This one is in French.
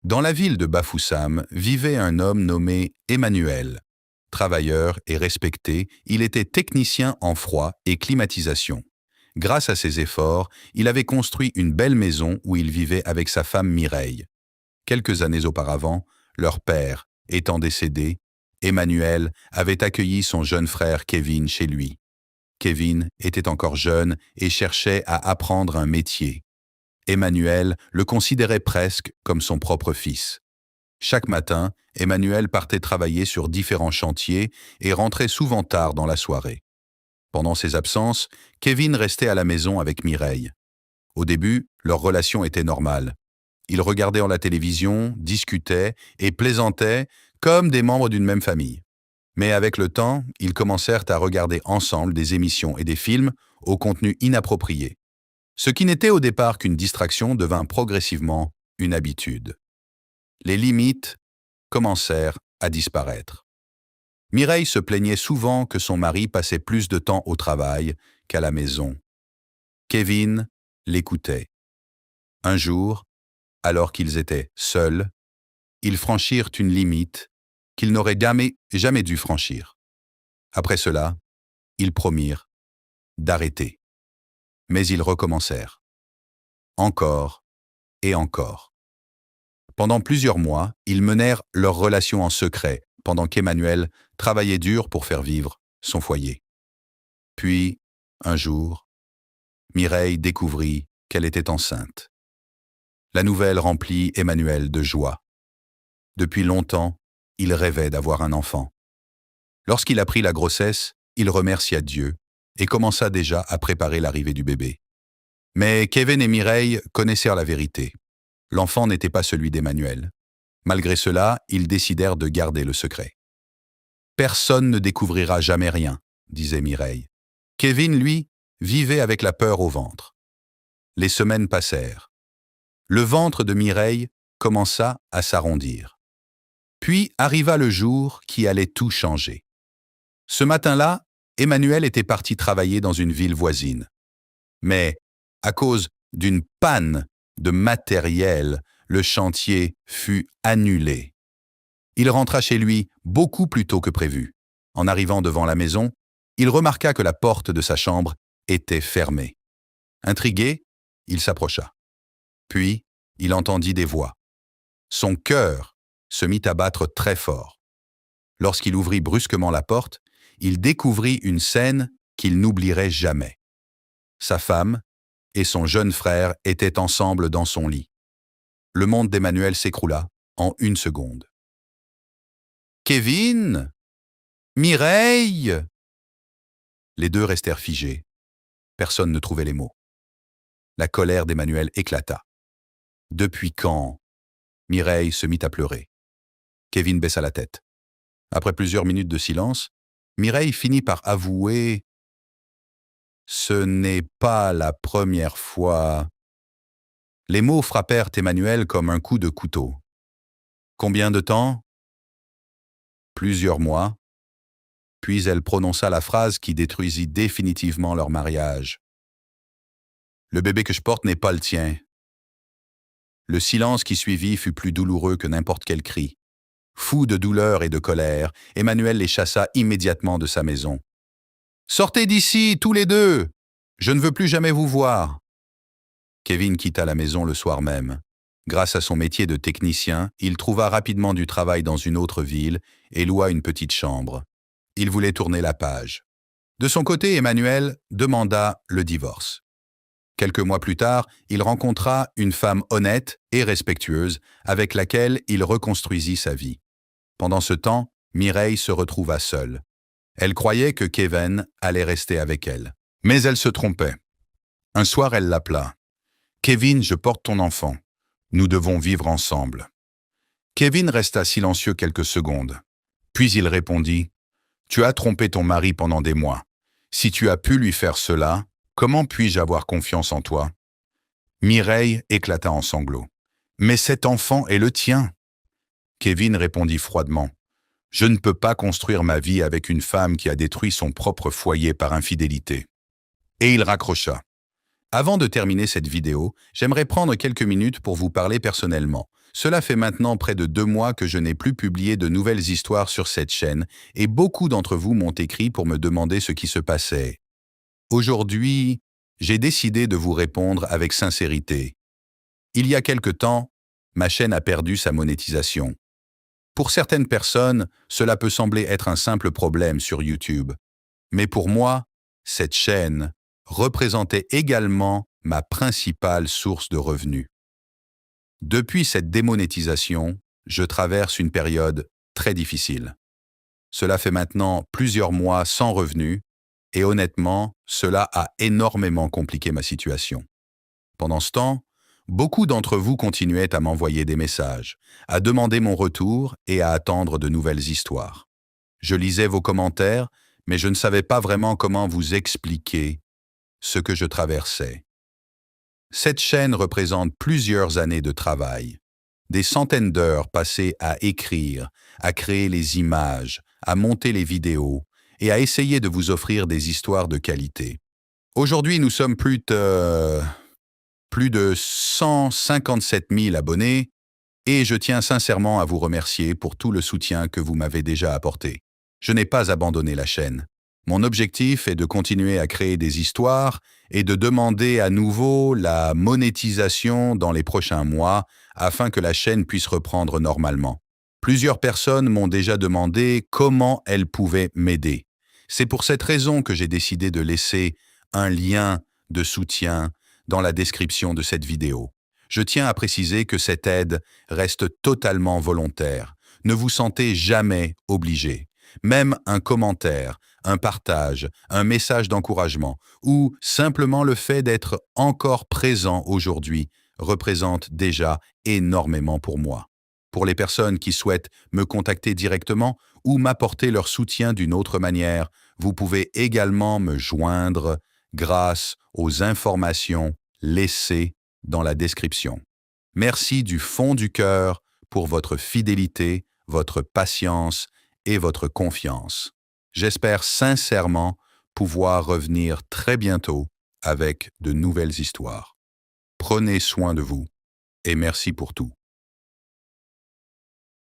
Dans la ville de Bafoussam vivait un homme nommé Emmanuel. Travailleur et respecté, il était technicien en froid et climatisation. Grâce à ses efforts, il avait construit une belle maison où il vivait avec sa femme Mireille. Quelques années auparavant, leur père étant décédé, Emmanuel avait accueilli son jeune frère Kevin chez lui. Kevin était encore jeune et cherchait à apprendre un métier. Emmanuel le considérait presque comme son propre fils. Chaque matin, Emmanuel partait travailler sur différents chantiers et rentrait souvent tard dans la soirée. Pendant ses absences, Kevin restait à la maison avec Mireille. Au début, leur relation était normale. Ils regardaient la télévision, discutaient et plaisantaient comme des membres d'une même famille. Mais avec le temps, ils commencèrent à regarder ensemble des émissions et des films au contenu inapproprié. Ce qui n'était au départ qu'une distraction devint progressivement une habitude. Les limites commencèrent à disparaître. Mireille se plaignait souvent que son mari passait plus de temps au travail qu'à la maison. Kevin l'écoutait. Un jour, alors qu'ils étaient seuls, ils franchirent une limite qu'ils n'auraient jamais dû franchir. Après cela, ils promirent d'arrêter. Mais ils recommencèrent. Encore et encore. Pendant plusieurs mois, ils menèrent leur relation en secret, pendant qu'Emmanuel travaillait dur pour faire vivre son foyer. Puis, un jour, Mireille découvrit qu'elle était enceinte. La nouvelle remplit Emmanuel de joie. Depuis longtemps, il rêvait d'avoir un enfant. Lorsqu'il apprit la grossesse, il remercia Dieu et commença déjà à préparer l'arrivée du bébé. Mais Kevin et Mireille connaissèrent la vérité. L'enfant n'était pas celui d'Emmanuel. Malgré cela, ils décidèrent de garder le secret. « Personne ne découvrira jamais rien », disait Mireille. Kevin, lui, vivait avec la peur au ventre. Les semaines passèrent. Le ventre de Mireille commença à s'arrondir. Puis arriva le jour qui allait tout changer. Ce matin-là, Emmanuel était parti travailler dans une ville voisine. Mais, à cause d'une panne de matériel, le chantier fut annulé. Il rentra chez lui beaucoup plus tôt que prévu. En arrivant devant la maison, il remarqua que la porte de sa chambre était fermée. Intrigué, il s'approcha. Puis, il entendit des voix. Son cœur se mit à battre très fort. Lorsqu'il ouvrit brusquement la porte, il découvrit une scène qu'il n'oublierait jamais. Sa femme et son jeune frère étaient ensemble dans son lit. Le monde d'Emmanuel s'écroula en une seconde. « Kevin! Mireille !» Les deux restèrent figés. Personne ne trouvait les mots. La colère d'Emmanuel éclata. « Depuis quand ?» Mireille se mit à pleurer. Kevin baissa la tête. Après plusieurs minutes de silence, Mireille finit par avouer « Ce n'est pas la première fois. » Les mots frappèrent Emmanuel comme un coup de couteau. Combien de temps ? Plusieurs mois. Puis elle prononça la phrase qui détruisit définitivement leur mariage. Le bébé que je porte n'est pas le tien. Le silence qui suivit fut plus douloureux que n'importe quel cri. Fou de douleur et de colère, Emmanuel les chassa immédiatement de sa maison. « Sortez d'ici, tous les deux! Je ne veux plus jamais vous voir !» Kevin quitta la maison le soir même. Grâce à son métier de technicien, il trouva rapidement du travail dans une autre ville et loua une petite chambre. Il voulait tourner la page. De son côté, Emmanuel demanda le divorce. Quelques mois plus tard, il rencontra une femme honnête et respectueuse avec laquelle il reconstruisit sa vie. Pendant ce temps, Mireille se retrouva seule. Elle croyait que Kevin allait rester avec elle. Mais elle se trompait. Un soir, elle l'appela. « Kevin, je porte ton enfant. Nous devons vivre ensemble. » Kevin resta silencieux quelques secondes. Puis il répondit « Tu as trompé ton mari pendant des mois. Si tu as pu lui faire cela, comment puis-je avoir confiance en toi ?» Mireille éclata en sanglots. « Mais cet enfant est le tien. » Kevin répondit froidement. « Je ne peux pas construire ma vie avec une femme qui a détruit son propre foyer par infidélité. » Et il raccrocha. Avant de terminer cette vidéo, j'aimerais prendre quelques minutes pour vous parler personnellement. Cela fait maintenant près de 2 mois que je n'ai plus publié de nouvelles histoires sur cette chaîne et beaucoup d'entre vous m'ont écrit pour me demander ce qui se passait. Aujourd'hui, j'ai décidé de vous répondre avec sincérité. Il y a quelque temps, ma chaîne a perdu sa monétisation. Pour certaines personnes, cela peut sembler être un simple problème sur YouTube. Mais pour moi, cette chaîne représentait également ma principale source de revenus. Depuis cette démonétisation, je traverse une période très difficile. Cela fait maintenant plusieurs mois sans revenus et honnêtement, cela a énormément compliqué ma situation. Pendant ce temps, beaucoup d'entre vous continuaient à m'envoyer des messages, à demander mon retour et à attendre de nouvelles histoires. Je lisais vos commentaires, mais je ne savais pas vraiment comment vous expliquer ce que je traversais. Cette chaîne représente plusieurs années de travail, des centaines d'heures passées à écrire, à créer les images, à monter les vidéos et à essayer de vous offrir des histoires de qualité. Aujourd'hui, nous sommes plus de 157 000 abonnés et je tiens sincèrement à vous remercier pour tout le soutien que vous m'avez déjà apporté. Je n'ai pas abandonné la chaîne. Mon objectif est de continuer à créer des histoires et de demander à nouveau la monétisation dans les prochains mois afin que la chaîne puisse reprendre normalement. Plusieurs personnes m'ont déjà demandé comment elles pouvaient m'aider. C'est pour cette raison que j'ai décidé de laisser un lien de soutien dans la description de cette vidéo. Je tiens à préciser que cette aide reste totalement volontaire. Ne vous sentez jamais obligé. Même un commentaire, un partage, un message d'encouragement ou simplement le fait d'être encore présent aujourd'hui représente déjà énormément pour moi. Pour les personnes qui souhaitent me contacter directement ou m'apporter leur soutien d'une autre manière, vous pouvez également me joindre grâce aux informations laissées dans la description. Merci du fond du cœur pour votre fidélité, votre patience et votre confiance. J'espère sincèrement pouvoir revenir très bientôt avec de nouvelles histoires. Prenez soin de vous et merci pour tout.